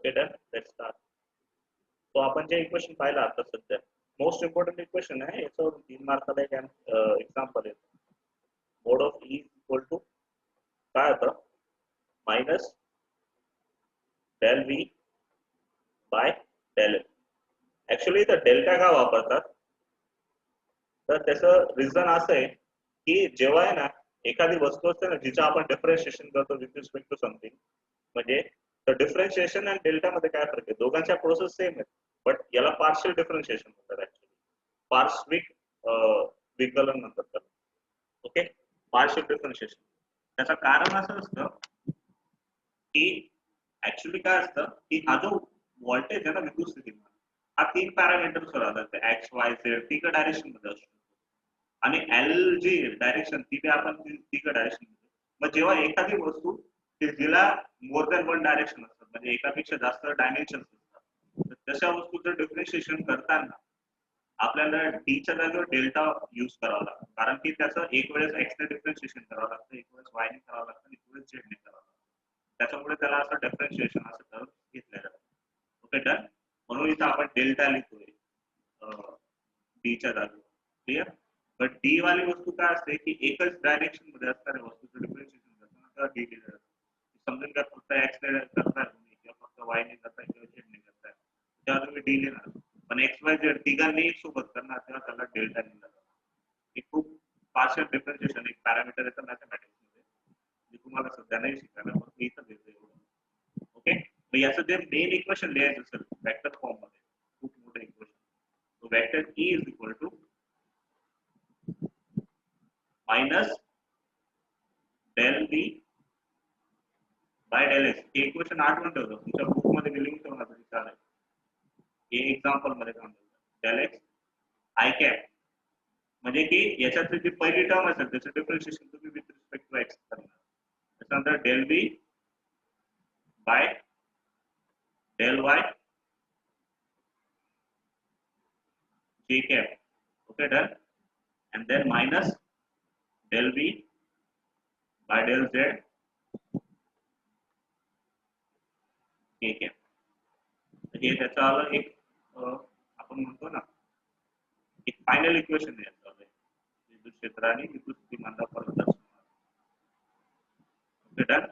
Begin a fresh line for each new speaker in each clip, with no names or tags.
Okay done, let's start. तो आपण जे इक्वेशन पाहिलं आता सध्या मोस्ट इम्पॉर्टंट इक्वेशन आहे, याच्यावर 3 मार्काला एक एक्झाम्पल आहे. Mod of E equal to काय होतं minus del V by del L. Actually तर डेल्टा का वापरतात, तर त्याचं रिझन असं आहे की जेव्हा आहे ना एखादी वस्तू असते ना जिचं आपण डिफरन्शिएशन करतो विथ रिस्पेक्ट टू समथिंग, म्हणजे तर डिफरन्शिएशन आणि डेल्टा मध्ये काय फरक आहे, दोघांच्या प्रोसेस सेम आहेत बट याला पार्शियल डिफरन्शिएशन म्हणतात. ऍक्च्युली पार्श्विक विकलन म्हणतात त्याला. Okay, partial differentiation. त्याचं कारण असं असतं की ऍक्च्युली काय असतं की हा जो व्होल्टेज आहे ना विद्युत स्थितीमध्ये, हा 3 पॅरामीटर्सवर आधारित आहे, एक्स वाय झेड तिघ डायरेक्शन मध्ये असतो आणि एल जी डायरेक्शन ती आपण तिघ डायरेक्शन मध्ये. मग जेव्हा एखादी वस्तू जिला मोर दॅन वन डायरेक्शन असतात म्हणजे एकापेक्षा जास्त डायमेन्शन असतात, तर तशा वस्तूचं डिफरन्शिएशन करताना आपल्याला डीच्या जागेवर डेल्टा यूज करावा लागतो, कारण की त्याचं एक वेळेस एक्सने डिफरन्शिएशन करावं लागतं, एक वेळेस वायने करावं लागतं, एक वेळेस झेडने करावं लागतं. त्याच्यामुळे त्याला असं डिफरन्शिएशन असं टर्म घेतलं जातं. Okay done. म्हणून इथं आपण डेल्टा लिहितोय डीच्या जागेवर. क्लिअर. बट डी वाली वस्तू काय असते की एकच डायरेक्शन मध्ये असणाऱ्या वस्तूचं डिफरन्शिएशन करताना डी लिहिलं जातं. समजून काय फक्त एक्सने करताय तुम्ही किंवा फक्त वायने करताय किंवा झेडने करताय तेव्हा तुम्ही डी लिहिणार, पण एक्स वाय झेड तिघांनी एक सोबत करणार तेव्हा त्याला डेल्टा लिहिला जातो. हे खूप पार्शियल डिफरन्शिएशन एक पॅरामीटर येतं मॅथमॅटिक्स मध्ये, जे तुम्हाला सध्या नाही शिकायला पण मी इथं देतो एवढं. ओके, मग याचं जे मेन इक्वेशन लिहायचं असेल वेक्टर फॉर्म मध्ये, खूप मोठं इक्वेशन, तो vector E is equal to minus del V by del X. हे इक्वेशन आठवण ठेवतो, तुमच्या बुक मध्ये मी लिंक ठेवणार तरी चालेल. हे एक्झाम्पल मध्ये काय म्हणतात डेल एक्स आय कॅप, म्हणजे की याच्यातली जी पहिली टर्म असेल त्याचं डिफरन्शिएशन तुम्ही विथ रिस्पेक्ट टू एक्स करणार. त्याच्यानंतर del V by del Y जे cap. Okay done. and then minus del v by del z k cap. हे त्याचं आलं एक आपण म्हणतो ना एक फायनल इक्वेशन आहे याचं, विद्युत क्षेत्र आणि विद्युत स्थितिमानचा फरक दर्शवणार. Okay done.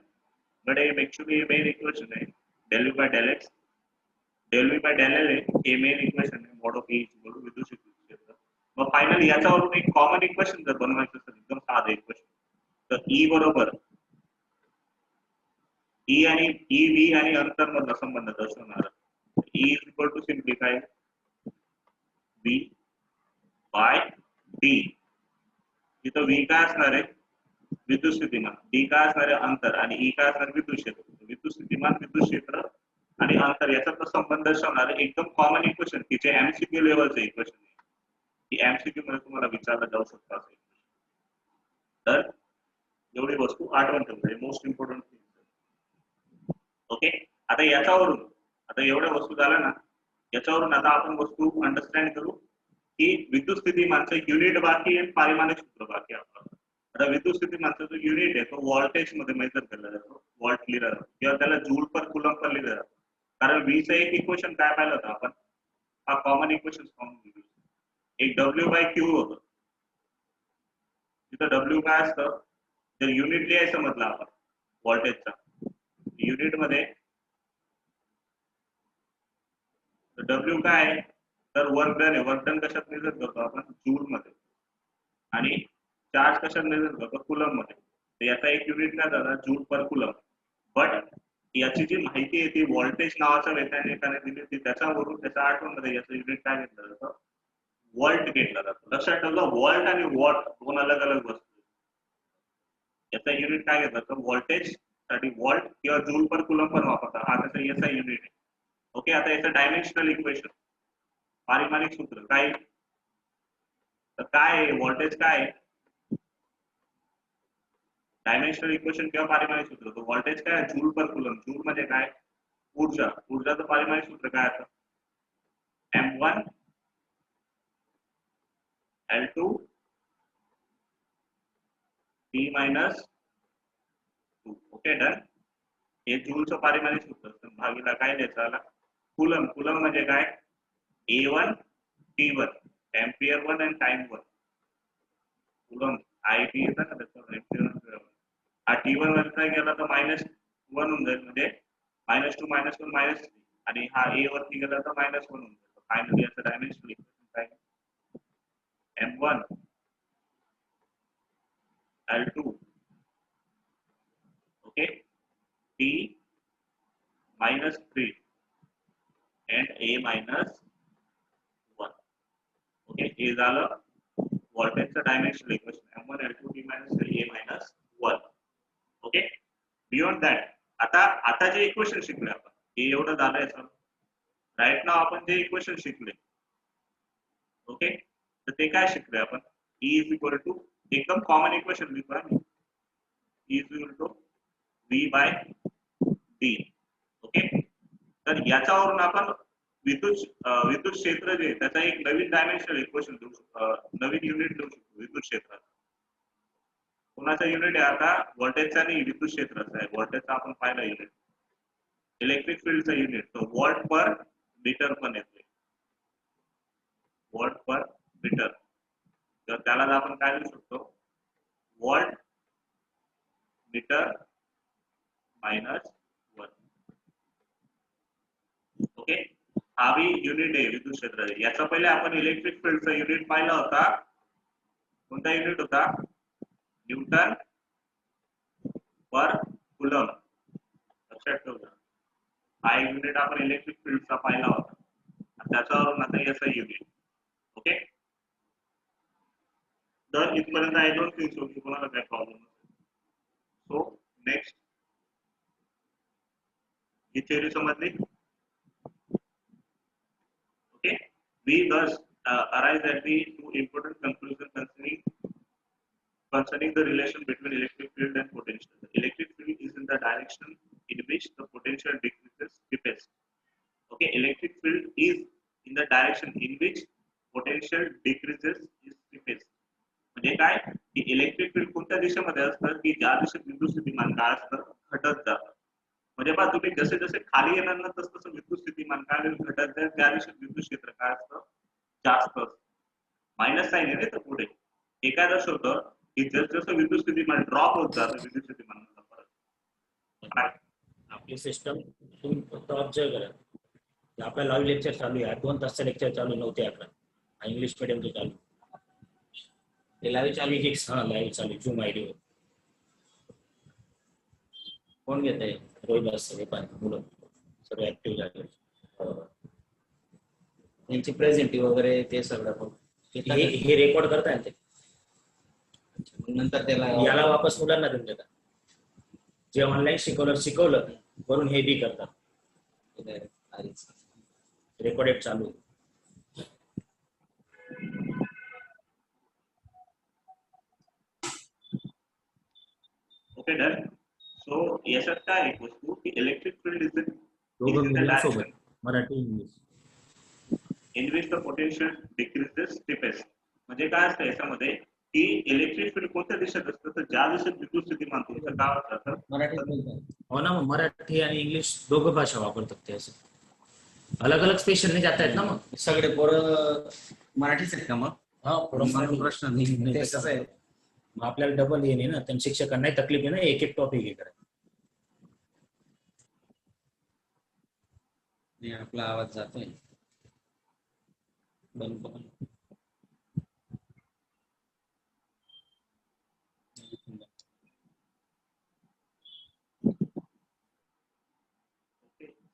बट हे ऍक्च्युली मेन इक्वेशन आहे del v by del x. del v by del l हे मेन इक्वेशन आहे mod of E equal to विद्युत क्षेत्र. मग फायनली याच्यावरून एक कॉमन इक्वेशन जर बनवायचं असेल एकदम साधं इक्वेशन, तर ई बरोबर ई आणि ई व्ही आणि अंतर मधला संबंध दर्शवणार. E is equal to simplify V by D. इथं व्ही काय असणार आहे विद्युत स्थितिमान, डी काय असणार आहे अंतर आणि ई काय असणार विद्युत क्षेत्र. विद्युत स्थितिमान विद्युत क्षेत्र आणि अंतर याचा संबंध दर्शवणार एकदम कॉमन इक्वेशन की जे एमसीक्यू लेवलचं इक्वेशन आहे, की एमसीक्यू मध्ये तुम्हाला विचारलं जाऊ शकतं असं. तर एवढी वस्तू आठवण ठेवते, मोस्ट इम्पॉर्टंट थिंग. ओके, आता याच्यावरून आता एवढ्या वस्तू झाल्या ना, याच्यावरून आता आपण वस्तू अंडरस्टँड करू की विद्युत स्थितिमानचं युनिट बाकी आहे, पारिमाणिक सूत्र बाकी आहे आपलं. आता विद्युत स्थितिमानचा जो युनिट आहे तो व्होल्टेज मध्ये मेजर केला जातो, व्होल्ट लिहिला जातो किंवा त्याला जूल पर कुलम पर लिहिलं जातं. कारण व्हीचं एक इक्वेशन काय पाहिलं होतं आपण, हा कॉमन इक्वेशन फॉर्म एक डब्ल्यू बाय क्यू होतं. तिथं डब्ल्यू काय असतं, जर युनिट लिहायचं म्हटलं आपण व्होल्टेजचा युनिट मध्ये, डब्ल्यू काय आहे तर वर्क डन आहे. वर्क डन कशात मेजर करतो आपण जूल मध्ये, आणि चार्ज कशात मेजर करतो कुलम मध्ये. तर याचा एक युनिट काय झाला जूल पर कुलम. बट याची जी माहिती आहे ती व्होल्टेज नावाच्या वैज्ञानिकाने दिली होती, त्याच्यावरून त्याच्या आठवणमध्ये याचं युनिट काय घेतलं जातं व्होल्ट घेतला जातो. लक्षात ठेवलं व्होल्ट आणि वॉट दोन अलग अलग वस्तू. याचा युनिट काय घेतलं तर व्होल्टेज साठी व्होल्ट किंवा जूल पर कुलम पण वापरतात, हा त्याचा याचा युनिट आहे. ओके, आता याचं डायमेन्शनल इक्वेशन पारिमाणिक सूत्र काय, तर काय आहे व्होल्टेज काय आहे डायमेन्शनल इक्वेशन किंवा पारिमाणिक सूत्र, तो व्होल्टेज काय जूल पर कुलम. जूल म्हणजे काय ऊर्जा, ऊर्जाचं पारिमाणिक सूत्र काय असतं m1 l2 t minus 2. Okay done. हे जूलचं पारिमाणिक सूत्र तर भागीला काय द्यायचं आला कुलम. कुलम म्हणजे काय A1 T1 एम्पियर 1 आणि टाइम 1 कुलम IT येतं ना त्याच्यावर एम्पियर हा T1 वरचा गेला तर -1 होऊन जाईल म्हणजे -2 -1 -3 आणि हा A वरती गेला तर -1 होऊन जाईल. फायनली याचं डायमेन्शन इक्वेशन काय M1 L2 okay T -3 and A -1 okay हे झालं व्होल्टेजचं dimensional equation M1 L2 T -3 A -1 okay. Beyond that आता जे इक्वेशन शिकले आपण हे एवढं झालंय सर. राईट नाव आपण जे इक्वेशन शिकले ओके तर ते काय शिकले आपण E इज इक्वल टू एकदम कॉमन इक्वेशन लिहितो आम्ही E is equal to V by D okay. तर याच्यावरून आपण विद्युत क्षेत्र जे त्याचा एक नवीन डायमेन्शनल इक्वेशन देऊ शकतो, नवीन युनिट देऊ शकतो विद्युत क्षेत्रात. कोणाचा युनिट आहे आता व्होल्टेजचा नाही विद्युत क्षेत्राचा आहे. व्होल्टेजचा आपण पाहिला युनिट इलेक्ट्रिक फील्डचा युनिट तो वॉट पर मीटर पण येते वॉट पर मीटर. तर त्याला आपण काय लिहू शकतो वॉल्ट मीटर -1 ओके. हा बी युनिट आहे विद्युत क्षेत्र. याचा पहिले आपण इलेक्ट्रिक फील्डचा युनिट पाहिला होता. कोणता युनिट होता न्यूटन पर कुलम. लक्षात ठेवा हा युनिट आपण इलेक्ट्रिक फील्डचा पाहिला होता त्याच्यावरून आता याचा युनिट ओके. तर इथपर्यंत आय डोंट थिंक सो की कोणाला काय प्रॉब्लेम नसेल. सो नेक्स्ट ही थिअरी समजली okay. we thus arrive at the two important conclusions concerning the relation between electric field and potential. The electric field is in the direction in which the potential decreases steepest. Okay, electric field is in the direction in which potential decreases is steepest. म्हणजे काय की electric field कोणत्या दिशेमध्ये असतं की ज्या दिशेत विद्युत स्थितिमान काय असतं घटत जातं. म्हणजे पहा तुम्ही जसे जसे खाली येणार ना तसं तसं विद्युत स्थितिमान काय घटत जाईल त्या दिशेत विद्युत क्षेत्र काय असतं जास्त असतं. मायनस साइन आहे तर पुढे हे काय दर्शवतं की जसं विद्युत स्थितिमान ड्रॉप होत जातं विद्युत स्थितिमानाचा फरक.
आपली सिस्टम तुम्ही फक्त ऑब्झर्व करा. आपला लाईव्ह लेक्चर चालू आहे 2 तासचं लेक्चर चालू 9 ते 11 इंग्लिश मीडियमचं चालू ते लाईव्ह चालू आहे. हा लाईव्ह चालू झूम आयडी वर कोण घेत आहे रोहित सगळे मुलं सर्व ऍक्टिव्ह झाले. त्यांची प्रेझेंटी वगैरे ते सगळं हे रेकॉर्ड करताय ते नंतर त्याला याला वापस मुलांना देऊन देतात. जे ऑनलाईन शिकवलं वरून हे बी करतात. रेकॉर्डेड चालू
ओके डन. सो याच्यात काय एक वस्तू की इलेक्ट्रिक फील्ड इज
सोबत Marathi English
in which the potential decreases steepest. म्हणजे काय असतं याच्यामध्ये की इलेक्ट्रिक फील्ड कोणत्या दिशेत असतं तर ज्या दिशेत विद्युत स्थितिमान तुमचं काय असतं
मराठी. हो ना मग मराठी आणि इंग्लिश दोघं भाषा वापरतात ते असं अलग अलग स्पेशल नाही जात आहेत ना मग सगळे पोरं मराठीच आहेत का मग. हा प्रश्न नाही कसं आहे मग आपल्याला डबल येणे ना त्यांना शिक्षकांनाही तकलीफ आहे ना एक एक टॉपिक हे करायचं. आपला आवाज जातोय बंद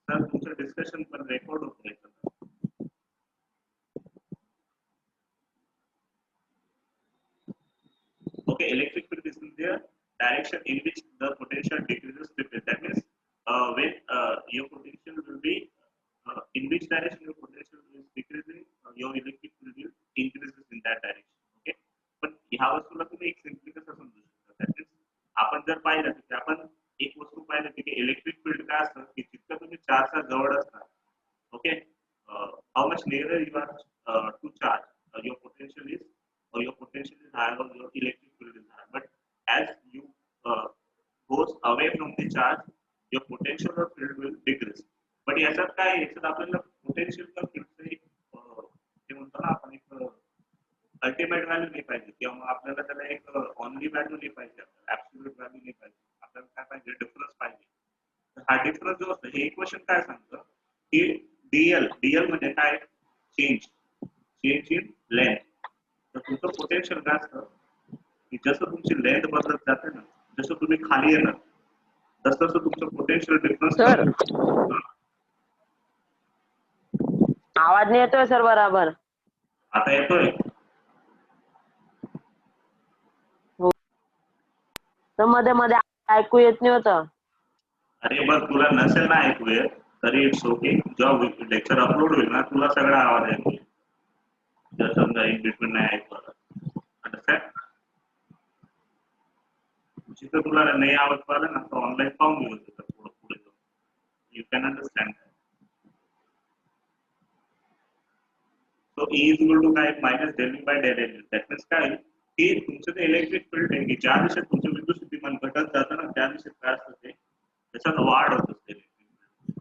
सर तुमचं डिस्कशन पण रेकॉर्ड होत आहे. Okay, electric field is in the direction in which the potential decreases. That means when your potential will be in which direction your potential is decreasing, your electric field will increases in that direction. Okay, but ह्या वस्तूला तुम्ही एक simply कसं समजू शकता. That means आपण जर पाहिलं की आपण एक वस्तू पाहिलं की इलेक्ट्रिक फील्ड काय असतं की जितकं तुम्ही चार्जच्या जवळ असता okay how much nearer you are to charge your potential is or your potential is higher or your electric field is higher. But as you goes away from the charge, your potential potential of field will decrease. पण याच्यात काय आहे, याच्यात आपल्याला potential का field एक ते म्हणतो ना आपण एक अल्टिमेट व्हॅल्यू नाही पाहिजे किंवा मग आपल्याला त्याला एक ऑनली व्हॅल्यू नाही पाहिजे, ऍब्सोल्यूट व्हॅल्यू नाही पाहिजे, आपल्याला काय पाहिजे डिफरन्स पाहिजे. तर हा डिफरन्स जो असतो हे इक्वेशन काय सांगतं की डीएल म्हणजे काय, चेंज इन लेंथ. तर तुमचं पोटेन्शियल काय असतं की जसं तुमची लेंथ बदलत जाते ना, जसं तुम्ही खाली येणार तसं तसं तुमचं पोटेन्शियल डिफरन्स
सर आवाज नाही येतोय सर बराबर.
आता येतोय.
तर मध्ये मध्ये ऐकू येत नाही होतं.
अरे बघ तुला नसेल ना ऐकू येत तरी इट्स ओके, जेव्हा लेक्चर अपलोड होईल ना तुला सगळा आवाज ऐकू येईल. जर समजा इन बिटवीन नाही ऐकू आला, अंडरस्टँड. जिथं तुला नाही आवाज पाहिला ना तर ऑनलाईन पाहून घेऊ शकतो पुढे जाऊन, you can understand. So E is equal to काय minus del V by del L. That means काय की तुमचं ते इलेक्ट्रिक फील्ड आहे की ज्या दिशेत तुमचं विद्युत स्थितिमान घटत जातं ना त्या दिशेत काय असतं ते त्याच्यात वाढ होत असते इलेक्ट्रिक फील्ड.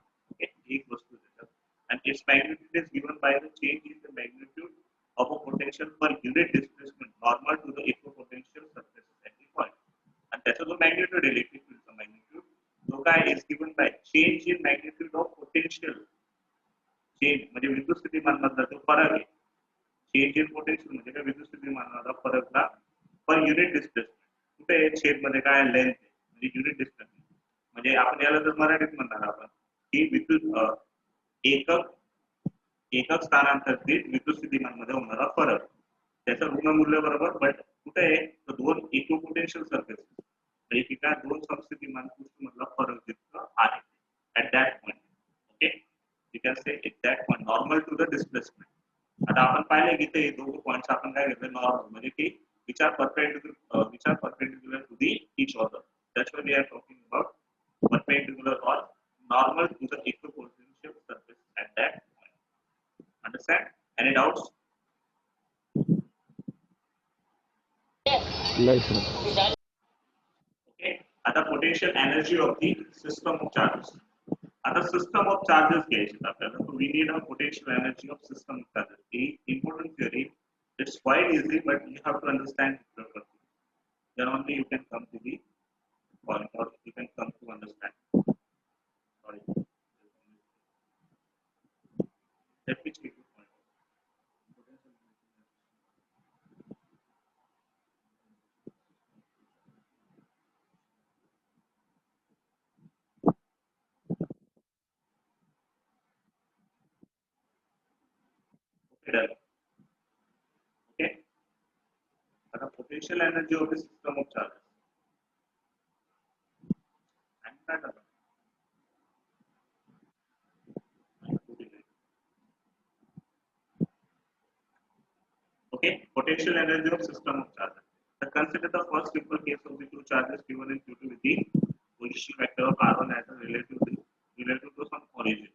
एक वस्तू त्याच्यात and its magnitude is given by the change in the magnitude of a potential per unit displacement normal to the equipotential surface at the point. आणि त्याचा जो मॅग्निट्यूड इलेक्ट्रिक फील्डचा मॅग्निट्यूड तो काय is given by change in magnitude of potential. Change म्हणजे विद्युत स्थितिमानामधला जो फरक आहे, चेंज इन पोटेन्शियल म्हणजे काय विद्युत स्थितिमानाचा फरकला पर युनिट डिस्प्लेसमेंट. कुठे छेद मध्ये काय लेंथ आहे म्हणजे युनिट डिस्प्लेसमेंट. म्हणजे आपण याला जर मराठीत म्हणणार आपण की विद्युत एकक स्थानांतरित विद्युत स्थितिमानमध्ये होणारा फरक त्याचं ऋणमूल्य बरोबर. बट कुठे आहे तर दोन इक्विपोटेन्शियल सर्फेस म्हणजे की काय दोन समस्थितिमान मधला फरक जितका आहे at that point. Okay, you can say exact point normal to the displacement. आता आपण पाहिले की ते दोन पॉइंट्स आपण काय घेतले नॉर्मल म्हणजे की which are perpendicular to the each other. That's why we are talking about perpendicular or normal to the equipotential surface at that point. Understand? Any doubts? Okay. आता potential energy of the system of charges. आता system of charges घ्यायचे आपल्याला. So we need a potential energy of system of charges. The important theory. It's quite easy, but you have to understand it properly. Then only you can come to the point, or you can come to understand. Sorry. Let me check your point. Okay, done. Okay. The potential energy of the system of charges. And that okay, potential energy of system of charges. So consider the first simple case of the two charges Q1 and Q2 with the position vector of R1 as a relative to some origin.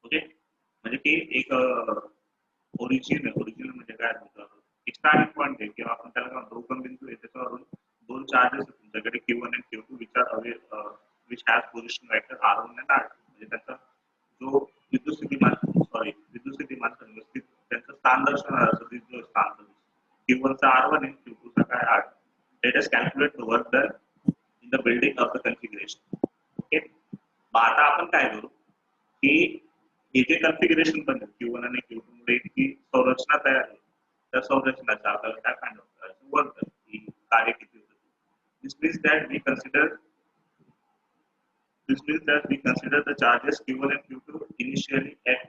Okay, म्हणजे की एक origin म्हणजे काय होतं एक starting point आहे किंवा आपण त्याला म्हणतो उगम बिंदू आहे त्याच्यावरून दोन चार्जेस तुमच्याकडे Q1 and Q2 which has position vector R1 and R2. म्हणजे त्याचा जो विद्युत स्थितिमान त्यांचं स्थान दर्शवणार असं जो स्थान Q1 चा R1 आणि Q2 चा काय R2. Let us calculate the work done in the building of the configuration. Okay, मग आता आपण काय करू की हे जे कन्फिगरेशन बनलं Q1 आणि Q2 मुळे की संरचना तयार आहे त्या संरचनाचा आपल्याला काय फाइंड आउट करायचं वर्क डन की कार्य किती होतं. This means that we consider the charges Q1 and Q2 initially at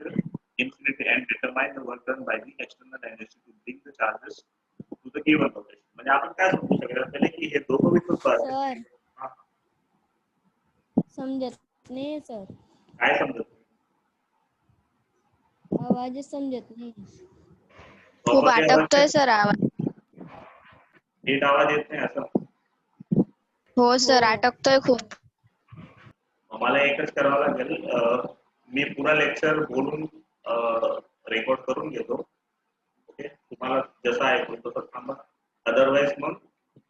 infinity and determine the work done by the external energy to bring the charges to the given location. म्हणजे आपण काय समजू शकतो पहिले की हे दोघं विकल्प आहेत.
समजत नाही सर.
काय समजत
आवाजच समजत नाही.
खूप अटकतोय सर आवाज.
नीट आवाज येत नाही असं.
हो सर अटकतोय खूप.
मला एकच करावं लागेल, मी पुरा लेक्चर बोलून रेकॉर्ड करून घेतो. ओके, तुम्हाला जसं ऐकून तसं थांबा. अदरवाईज मग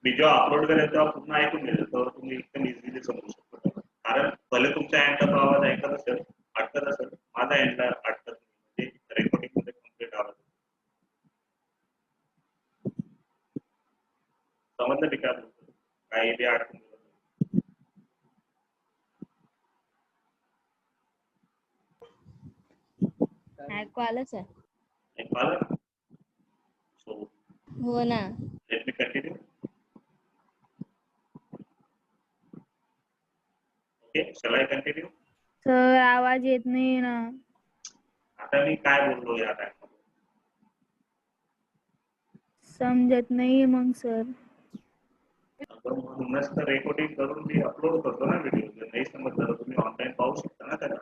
मी जेव्हा अपलोड करेल तेव्हा पुन्हा ऐकून घेतो तर तुम्ही एकदम इझिली समजू शकता. कारण भले तुमच्या एंडला तो आवाज ऐकत असेल, अटकत असेल, माझा एंडला अटकत नाही, म्हणजे रेकॉर्डिंग मध्ये कम्प्लीट आवाज समजलं मी काय बोलतो, काही बी अडकून गेलं.
ऐकू आलं सर.
ऐकू आलं ना? So
हो ना.
let me continue. Okay, shall I continue?
Sir आवाज येत नाही ना.
आता मी काय बोललो या टाइम
समजत नाही मग सर.
म्हणूनच तर रेकॉर्डिंग करून मी अपलोड करतो ना व्हिडिओ. जर नाही समजलं तर तुम्ही ऑनलाईन पाहू शकता ना त्याला.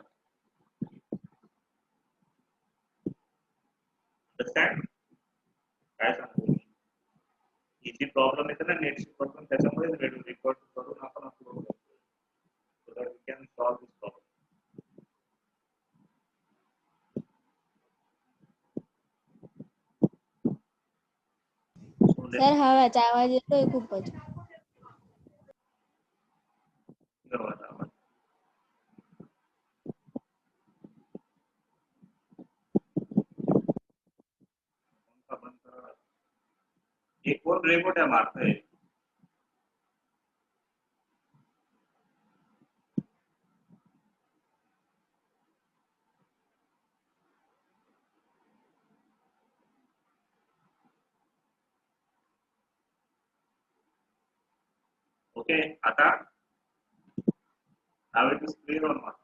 अंडरस्टँड काय सांगतो ही जी प्रॉब्लेम येते ना नेटची प्रॉब्लेम, त्याच्यामुळे व्हिडिओ रेकॉर्ड करून आपण अपलोड करतो. so that we can solve this problem. So
sir हवाचा आवाज येतोय खूपच.
एक कोण रेकॉर्ड मारतोय. ओके आता now it is clear or not?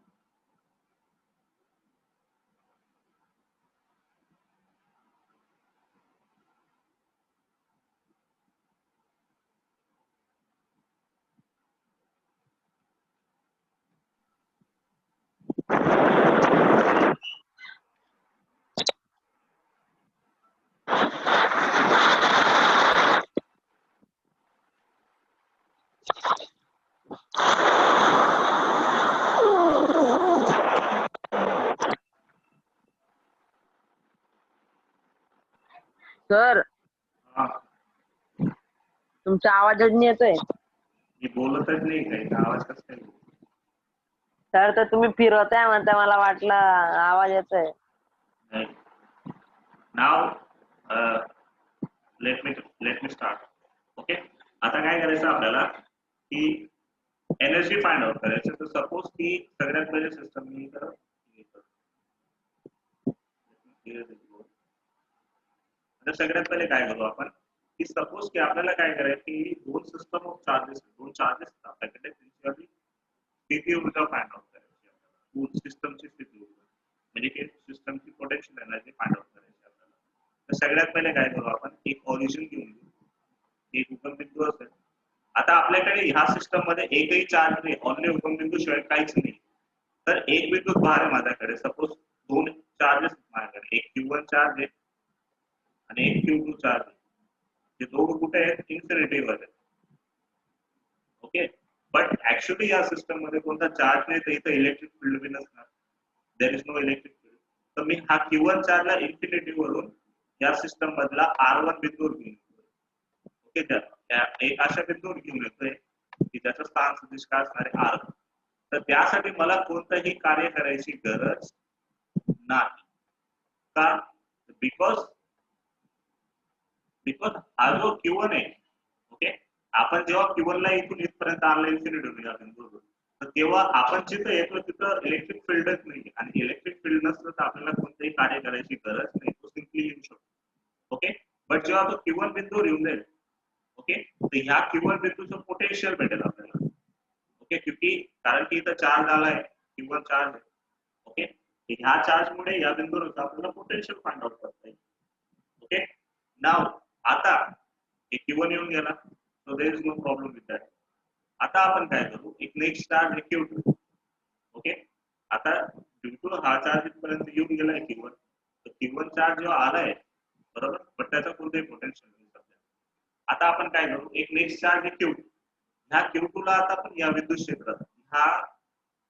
Sir
हा
तुमचा आवाजच नाही येतोय.
मी बोलतच नाही काही, आवाज कसं काय येईल?
सर तर तुम्ही फिरवताय म्हणता, मला वाटलं आवाज येतोय.
नाही. Now let me start. Okay आता काय करायचं आपल्याला की एनर्जी फाइंड आउट करायचं. तर सपोज की सगळ्यात पहिले सिस्टम मी तर आता सगळ्यात पहिले काय करू आपण की सपोज की आपल्याला काय करायचं की दोन सिस्टम ऑफ चार्जेस आपल्याकडे त्यांची स्थिती ऊर्जा फाइंड आउट करायची. सिस्टमची स्थिती ऊर्जा म्हणजे की सिस्टमची पोटेन्शियल एनर्जी फाइंड आउट करायची आपल्याला. तर सगळ्यात पहिले काय करू आपण एक ओरिजिन घेऊन घेऊ, एक उगमबिंदू असेल. आता आपल्याकडे ह्या सिस्टम मध्ये एकही चार्ज नाही, ऑनली उगमबिंदू शिवाय काहीच नाही. तर एक विद्युत भार आहे माझ्याकडे. सपोज दोन चार्जेस माझ्याकडे, एक Q1 चार्ज आहे आणि एक Q2 चार्ज आहे. ते दोघं कुठे आहेत? इन्फिनिटीवर आहेत. ओके बट ऍक्च्युअली या सिस्टम मध्ये कोणता चार्ज नाही, तर इथं इलेक्ट्रिक फील्ड बी नसणार. There is no electric field. तर मी हा Q1 चार्जला इन्फिनिटी वरून या सिस्टम मधला R1 बिंदूवर घेऊन येतोय. ओके एक अशा बिंदूवर घेऊन येतोय की त्याचं स्थान सदिश काय असणार आहे R. तर त्यासाठी मला कोणतंही कार्य करायची गरज नाही. का? बिकॉज हा जो Q1 आहे, ओके आपण जेव्हा Q1 ला इथून इथपर्यंत आणला इन्फिनिटी या बिंदूवर, तर तेव्हा आपण जिथं येतो तिथं इलेक्ट्रिक फील्डच नाही. आणि इलेक्ट्रिक फील्ड नसलं तर आपल्याला कोणतंही कार्य करायची गरज नाही, तो सिम्पली येऊ शकतो. ओके बट जेव्हा तो Q1 बिंदूवर येऊन जाईल, ओके तर ह्या Q1 बिंदूचं पोटेन्शियल भेटेल आपल्याला. ओके कारण की इथं चार्ज आलाय, Q1 चार्ज आहे. ओके ह्या चार्ज मुळे या बिंदूवर आपल्याला पोटेन्शियल फाइंड आउट करता येईल. ओके नाव आता Q1 येऊन गेला, so there is no problem with that. आता आपण काय करू, एक नेक्स्ट चार्ज आहे Q2. ओके आता Q2 हा चार्ज इथपर्यंत येऊन गेलाय Q1. तर Q1 चार्ज जेव्हा आलाय बरोबर, पण त्याचा कोणताही पोटेन्शियल नाही सध्या. आता आपण काय करू, एक नेक्स्ट चार्ज आहे Q2. ह्या Q2 ला आता आपण या विद्युत क्षेत्रात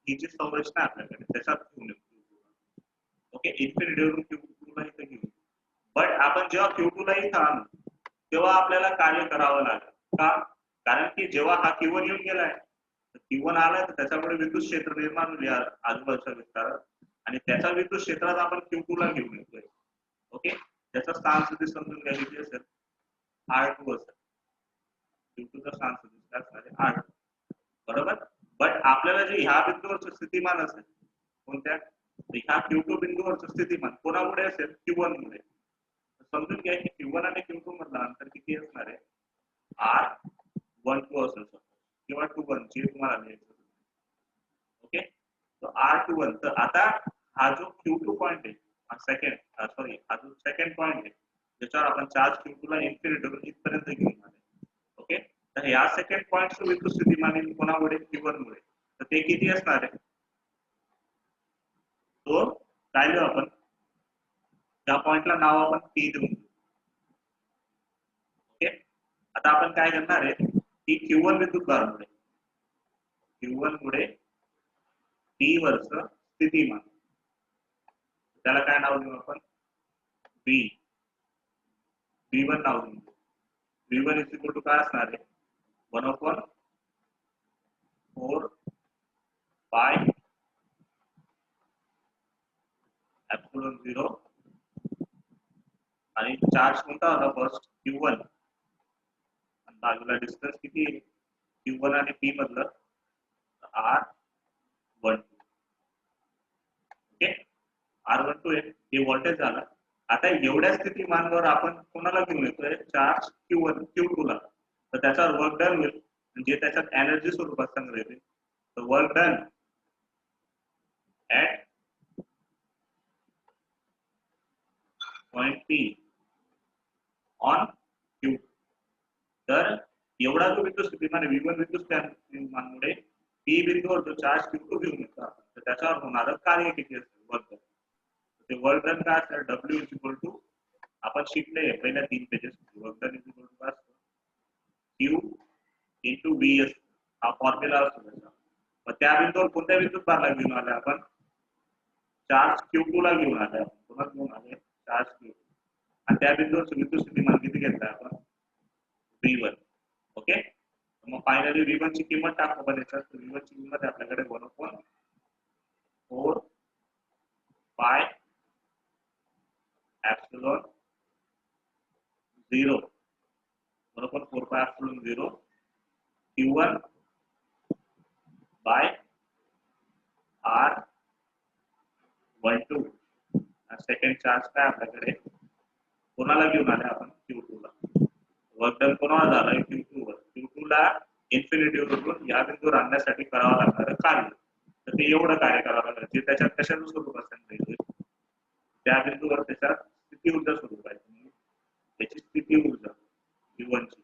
ही जी संरचना आपल्याकडे त्याच्यात घेऊन येऊ. ओके इन्फिनिटीवरून Q2 ला इथे घेऊ. बट आपण जेव्हा Q2 ला इथं आणू तेव्हा आपल्याला कार्य करावं लागेल. का? कारण की जेव्हा हा Q1 येऊन गेलाय Q1 आला तर त्याच्यामुळे विद्युत क्षेत्र निर्माण होईल या आजूबाजूच्या विस्तारात आणि त्याचा विद्युत क्षेत्रात आपण Q2 ला घेऊन येतोय. ओके, त्याचा स्थान स्थिती समजून घ्या किती असेल, R2 असेल. Q2 चा स्थान स्थिती काय असणार आहे, R2. बरोबर. बट आपल्याला जे ह्या बिंदूवरचं स्थितिमान असेल कोणत्या, ह्या Q2 बिंदूवरचं स्थितिमान कोणामुळे असेल, Q1 मुळे. समजून घ्या की Q1 आणि Q2 मधलं अंतर किती असणार आहे, R12 असेल किंवा 21 जे तुम्हाला लिहायचं. ओके, तो R21. तर आता हा जो Q2 पॉइंट आहे, हा सेकंड पॉइंट आहे ज्याच्यावर आपण चार्ज Q2 ला इन्फिनिटीवरून इथपर्यंत घेऊन आले. ओके, तर या सेकंड पॉइंटचं विद्युत स्थितिमान कोणामुळे, Q1 मुळे. तर ते किती असणार आहे, तो काय लिहू आपण, त्या पॉइंटला नाव आपण P देऊन. ओके, आता आपण काय करणार आहे की Q1 विद्युतभारामुळे, Q1 मुळे P वरचं स्थितिमान, त्याला काय नाव देऊ आपण, V1 नाव देऊ. V1 इज इक्वल टू काय असणार आहे, 1/4 पाय epsilon 0 आणि चार्ज कोणता होता फर्स्ट, Q1 आणि बाजूला डिस्टन्स किती आहे Q1 आणि P मधलं, R12. ओके, R12 आहे, हे व्होल्टेज झालं. आता एवढ्या स्थितिमानावर आपण कोणाला घेऊन येतोय, चार्ज Q2 ला. तर त्याच्यावर वर्क डन होईल म्हणजे त्याच्यात एनर्जी स्वरूपात संग्रहित होईल. तर work done at point P on Q. तर एवढा जो विद्युत स्थितिमान V1 विद्युत स्थितिमानामुळे P बिंदूवर जो चार्ज Q2 घेऊन येतो तर त्याच्यावर होणारं कार्य किती असेल, वर्क डन. ते वर्क डन काय असेल, W इज इक्वल टू, आपण शिकले पहिल्या 3 pages, work done is equal to काय असतं, Q इंटू VS, हा फॉर्म्युला असतो त्याचा. मग त्या बिंदूवर कोणत्या विद्युत भारला घेऊन आले आपण, चार्ज Q2 ला घेऊन आले. पुन्हा घेऊन आले चार्ज Q2 आणि त्या बिंदूवर विद्युत स्थितिमान किती घेतलाय आपण, V1. ओके, मग फायनली V1 ची किंमत टाकू आपण याच्यात. V1 ची किंमत आहे आपल्याकडे 1/4 पाय epsilon 0 बरोबर 4 पाय epsilon 0 Q1 bye R12. Second charge काय आपल्याकडे, कोणाला घेऊन आले आपण, Q2 ला. वर्क डन कोणाला झालंय, Q2 वर. Q2 ला इन्फिनिटी वरून या बिंदूवर आणण्यासाठी करावं लागणारं कार्य. तर ते एवढं कार्य करावं लागलं जे त्याच्यात कशाचं स्वरूप असेल, त्या बिंदूवर त्याच्यात स्थिती ऊर्जा स्वरूप आहे. त्याची स्थिती ऊर्जा U1 ची,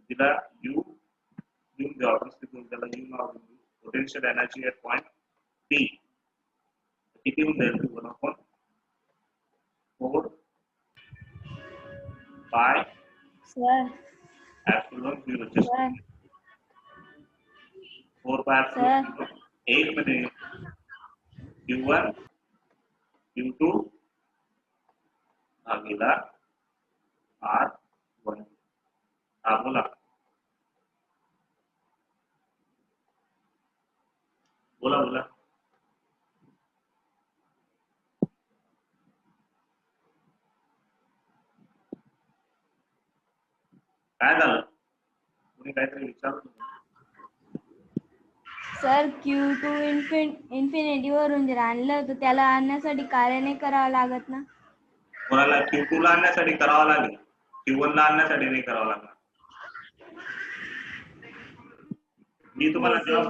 तिला U घेऊन द्यावं आपण, स्थिती ऊर्जाला U नाव देऊ. Potential energy at point P किती होऊन जाईल, 1/4 पाय
सर
epsilon 0 just
सर
4 पाय epsilon 0 एक मिनिट, Q1 Q2 भागीला R1. हा बोला बोला बोला. काय झालं, तुम्ही काहीतरी विचारत होते.
सर Q2 इन्फिनिटी वरून जर आणलं तर त्याला आणण्यासाठी कार्य नाही करावं लागत ना.
कोणाला, Q2 ला आणण्यासाठी करावं लागेल, Q1 ला आणण्यासाठी नाही करावं लागणार. मी तुम्हाला जेव्हा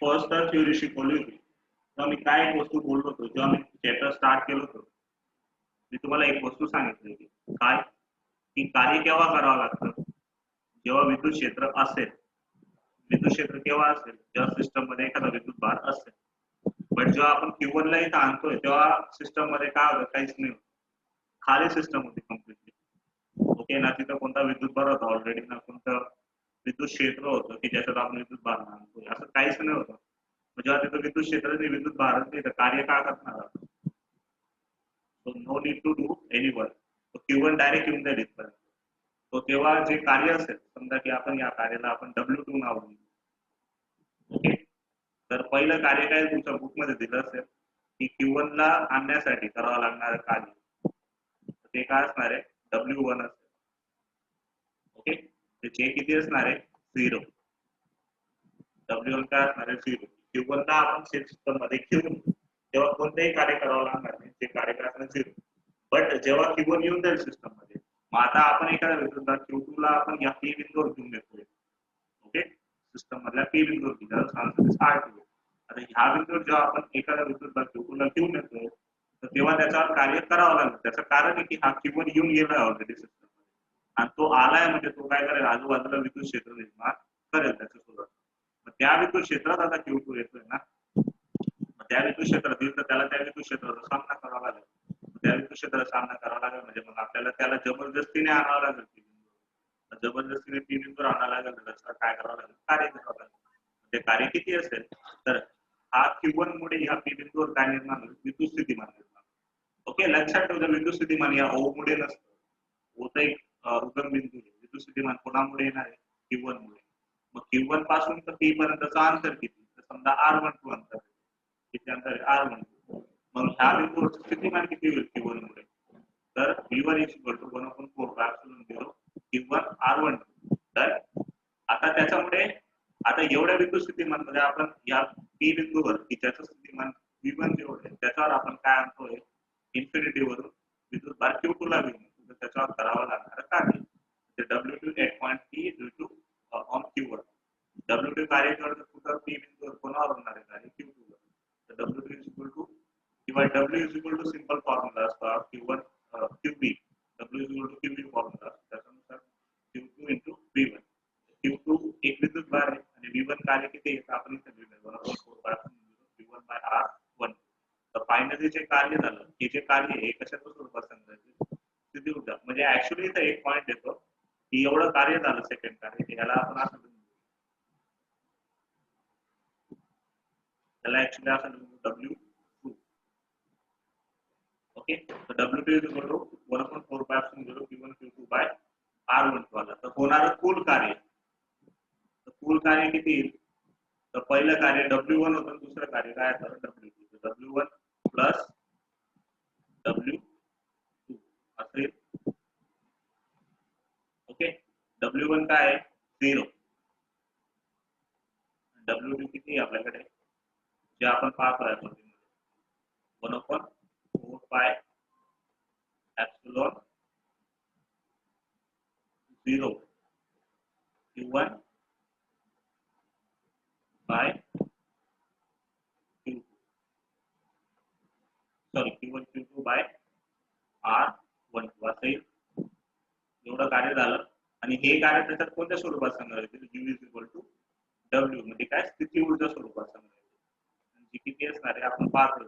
फर्स्ट थ्योरी शिकवली होती तेव्हा मी काय एक वस्तू बोललो होतो, जेव्हा मी चॅप्टर स्टार्ट केलं होतं मी तुम्हाला एक वस्तू सांगितली होती, काय की कार्य केव्हा करावं लागतं, जेव्हा विद्युत क्षेत्र असेल. विद्युत क्षेत्र केव्हा असेल, जेव्हा सिस्टम मध्ये एखादा विद्युत भार असेल. पण जेव्हा आपण Q1 ला इथं आणतोय तेव्हा सिस्टम मध्ये काय होतं, काहीच नाही, खाली सिस्टम होती कम्प्लिटली. ओके ना, तिथं कोणता विद्युत भार होता ऑलरेडी ना, कोणतं विद्युत क्षेत्र होतं की ज्याच्यात आपण विद्युत भार आणतोय, असं काहीच नाही होतं. जेव्हा तिथं विद्युत क्षेत्र नाही, विद्युत भारच नाही, तर कार्य काय करणार, no need to do any work. Q1 direct येऊन जाईल इथपर्यंत. तो तेव्हा जे कार्य असेल, समजा की आपण या कार्याला आपण W2 नाव देऊ. ओके. तर पहिलं कार्य काय तुमच्या बुक मध्ये दिलं असेल की Q1 ला आणण्यासाठी करावं लागणारं कार्य, ते काय असणार आहे, W1 असेल. ओके. त्याचे किती असणार आहे, 0. W1 काय असणार आहे, 0. Q1 ला आपण सिस्टम मध्ये घेऊन तेव्हा कोणतेही कार्य करावं लागणार नाही, ते कार्य काय असणार 0. बट जेव्हा Q1 येऊन जाईल सिस्टम मध्ये, मग आता आपण एखाद्या विरुद्ध Q2 ला आपण या P बिंदूवर घेऊन येतोय. ओके. सिस्टम मधल्या P बिंदूवर स्टार्ट होईल. आता ह्या बिंदूवर जेव्हा आपण एखाद्या विरुद्ध Q2 ला घेऊन येतोय, तर तेव्हा त्याच्यावर कार्य करावं लागेल. त्याचं कारण आहे की हा Q1 येऊन गेला ऑलरेडी सिस्टम मध्ये, आणि तो आलाय म्हणजे तो काय करेल, आजूबाजूला विद्युत क्षेत्र निर्माण करेल त्याच्यासोबत. मग त्या विद्युत क्षेत्रात आता Q2 येतोय ना, मग त्या विद्युत क्षेत्रात येईल तर त्याला त्या विद्युत क्षेत्राचा सामना करावा लागेल. त्या विद्युत क्षेत्राचा सामना करावा लागेल म्हणजे मग आपल्याला त्याला जबरदस्तीने आणावं लागेल. जबरदस्तीने P बिंदूवर आणावं लागेल, त्याला काय करावं लागेल, कार्य करावं लागेल. ते कार्य किती असेल, तर हा Q1 मुळे ह्या P बिंदूवर काय निर्माण होईल, विद्युत स्थितिमान निर्माण. ओके. लक्षात ठेवा, विद्युत स्थितिमान या O मुळे नसतं. O एक उगम बिंदू आहे. विद्युत स्थितिमान कोणामुळे येणार आहे, Q1 मुळे. मग Q1 पासून तर P पर्यंतचं अंतर किती, तर समजा R12 अंतर, किती अंतर आहे, R12. मग ह्या बिंदूवरचं स्थितिमान किती होईल Q1 मुळे, तर V1 1/4 Q1 R12. तर आता त्याच्यामुळे आता एवढ्या विद्युत स्थितिमान मध्ये आपण या P बिंदूवर की ज्याचं स्थितिमान V1 जेवढं आहे त्याच्यावर आपण काय आणतोय, इन्फिनिटी वरून विद्युत भार Q2 ला घेऊन, तर त्याच्यावर करावं लागणारं कार्य W2 at point P due to on Q1. W2 कार्य करत कुठं, P बिंदूवर, कोणावर होणार आहे कार्य, Q2 वर. तर W2 is equal to, किंवा W is equal to simple formula असतो Q1 QB. W is equal to QB formula, त्याच्यानुसार Q2 into V1. Q2 एक विद्युत भार आहे आणि V1 कार्य किती आहे, आपण इथे लिहिलं 1/4 by R1. तर फायनली जे कार्य झालं, हे जे कार्य आहे कशाच्या स्वरूपात सांगायचं, स्थिती ऊर्जा. म्हणजे ऍक्च्युअली इथं एक पॉइंट येतो की एवढं कार्य झालं सेकंड कार्य, याला आपण असं त्याला ऍक्च्युअली असं W2. ओके. तर W2 is equal to 1/4 Q1 Q2 by R12 आला. तर होणारं कुल कार्य, तर कुल कार्य किती येईल, तर पहिलं कार्य W1 होतं, दुसरं कार्य काय आहे, W2. W1 प्लस W2 असेल. ओके. W1 काय आहे, 0. W2 किती आहे आपल्याकडे, जे आपण पाहतोय 1/4 pi epsilon 0 Q1 by Q2, sorry Q1 Q2 by R12 असेल. एवढं कार्य झालं आणि हे कार्य त्याच्यात कोणत्या स्वरूपात सांगणार आहे, U is equal to W, म्हणजे काय, स्थिती ऊर्जा स्वरूपात सांगणार आहे. जी किती असणार आहे आपण पाहतो,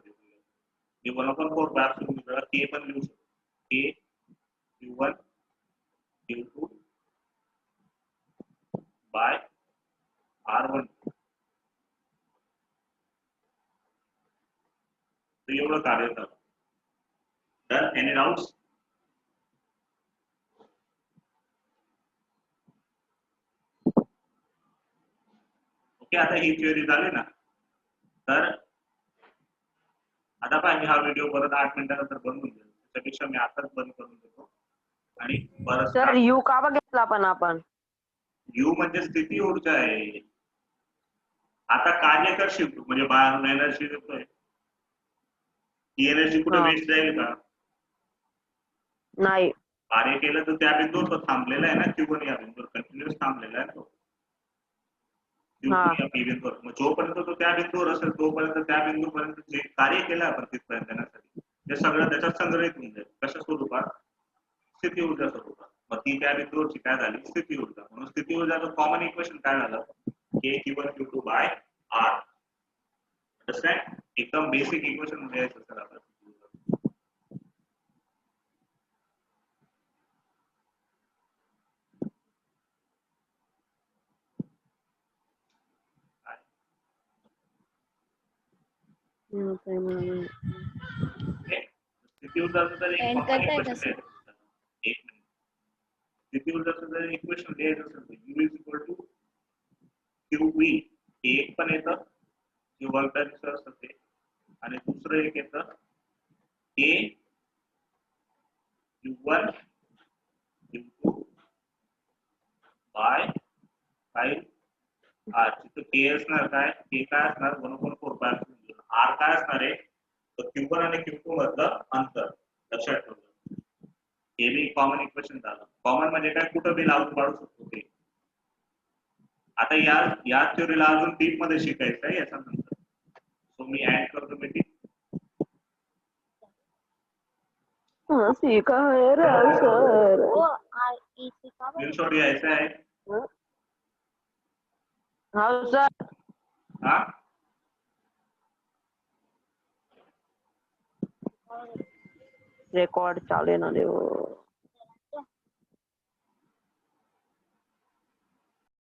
हे 1/4 बाय K पण लिहू शकतो, K Q1 Q2 by R1. तर एवढं कार्य झालं. डन. Any doubts? ओके. आता ही थिअरी झाली ना, तर आता पाहिजे हा व्हिडिओ परत 8 मिनिटानंतर बंद होईल, त्यापेक्षा मी आताच बंद करून देतो आणि परत
सर यू का बघितला पण आपण,
यू म्हणजे स्थिती ऊर्जा आहे. आता कार्य कशी म्हणजे बाहेरून एनर्जी देतोय, ही एनर्जी कुठे वेस्ट जाईल का,
नाही.
कार्य केलं तर त्या बिंदूवर तो थांबलेला आहे ना, Q1 या बिंदूवर कंटिन्युअस थांबलेला आहे तो Q2 या P बिंदूवर. मग जोपर्यंत तो त्या बिंदूवर असेल तोपर्यंत त्या बिंदूपर्यंत जे कार्य केलं आपण तिथपर्यंत येण्यासाठी, ते सगळं त्याच्यात संग्रहित होऊन जाईल. कशा स्वरूपात, स्थिती ऊर्जा स्वरूपात. मग ती त्या बिंदूवरची काय झाली, स्थिती ऊर्जा. म्हणून स्थिती ऊर्जाचं कॉमन इक्वेशन काय झालं, K Q1 Q2 by R. Understand? एकदम बेसिक इक्वेशन म्हणजे सर आता स्थिती ऊर्जाचं तर एक
End
कॉमन
करताय का
इक्वेशन आहे. एक मिनिट. स्थिती ऊर्जाचं जर इक्वेशन लिहायचं असेल तर U is equal to QV एक पण येतं जे वर्क डन असतं ते, आणि दुसरं एक येतं ए Q1 Q2 बाय 5 आर. तिथं के असणार काय, के काय असणार 1/4 आर काय असणार आहे, तर Q1 आणि Q2 मधलं अंतर लक्षात ठेवा. हे बी कॉमन इक्वेशन झालं. कॉमन म्हणजे काय, कुठं बी लागू पाडू शकतो ते. आता या थ्योरीला अजून डीप मध्ये शिकायचं आहे याच्या नंतर. सो मी ऍड करतो मी डीप.
सीखा है रे सर.
स्क्रीनशॉट घ्यायचा आहे.
हो सर.
हा
रेकॉर्ड चालू आहे ना देव.